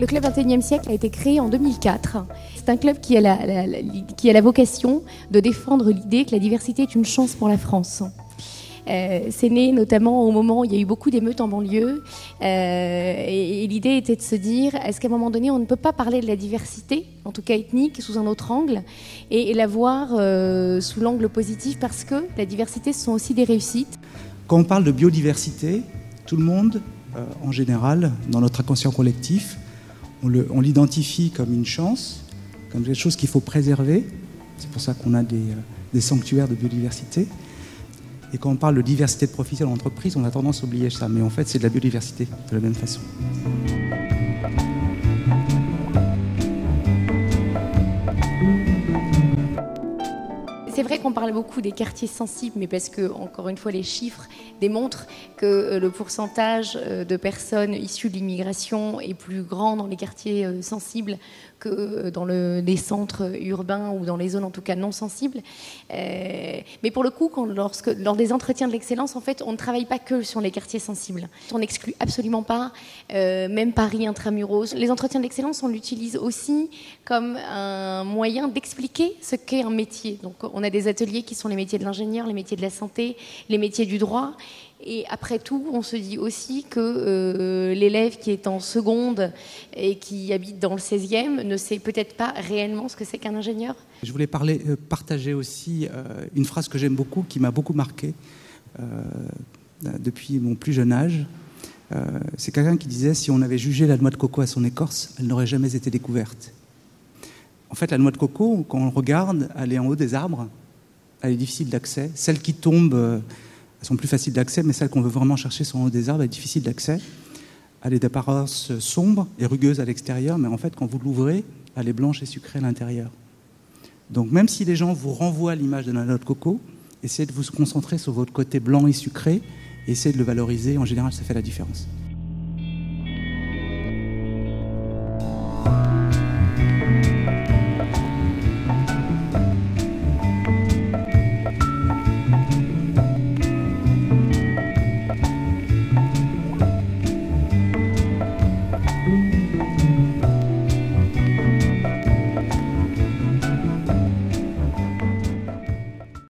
Le club 21e siècle a été créé en 2004. C'est un club qui a la vocation de défendre l'idée que la diversité est une chance pour la France. C'est né notamment au moment où il y a eu beaucoup d'émeutes en banlieue. Et l'idée était de se dire, est-ce qu'à un moment donné, on ne peut pas parler de la diversité, en tout cas ethnique, sous un autre angle, et la voir sous l'angle positif, parce que la diversité, ce sont aussi des réussites. Quand on parle de biodiversité, tout le monde, en général, dans notre inconscient collectif, on l'identifie comme une chance, comme quelque chose qu'il faut préserver. C'est pour ça qu'on a des sanctuaires de biodiversité. Et quand on parle de diversité de profil en entreprise, on a tendance à oublier ça. Mais en fait, c'est de la biodiversité, de la même façon. C'est vrai qu'on parle beaucoup des quartiers sensibles, mais parce que, encore une fois, les chiffres démontrent que le pourcentage de personnes issues de l'immigration est plus grand dans les quartiers sensibles que dans les centres urbains ou dans les zones en tout cas non sensibles. Mais pour le coup, lors des entretiens de l'excellence, en fait, on ne travaille pas que sur les quartiers sensibles. On n'exclut absolument pas, même Paris intramuros. Les entretiens de l'excellence, on l'utilise aussi comme un moyen d'expliquer ce qu'est un métier. Donc on a des ateliers qui sont les métiers de l'ingénieur, les métiers de la santé, les métiers du droit. Et après tout, on se dit aussi que l'élève qui est en seconde et qui habite dans le 16e ne sait peut-être pas réellement ce que c'est qu'un ingénieur. Je voulais partager aussi une phrase que j'aime beaucoup, qui m'a beaucoup marqué depuis mon plus jeune âge. C'est quelqu'un qui disait « Si on avait jugé la noix de coco à son écorce, elle n'aurait jamais été découverte ». En fait, la noix de coco, quand on le regarde, elle est en haut des arbres, elle est difficile d'accès. Celles qui tombent... Elles sont plus faciles d'accès, mais celles qu'on veut vraiment chercher sont en haut des arbres, elles sont difficiles d'accès. Elle est d'apparence sombre et rugueuse à l'extérieur, mais en fait, quand vous l'ouvrez, elle est blanche et sucrée à l'intérieur. Donc même si les gens vous renvoient l'image de la noix de coco, essayez de vous concentrer sur votre côté blanc et sucré, et essayez de le valoriser. En général, ça fait la différence.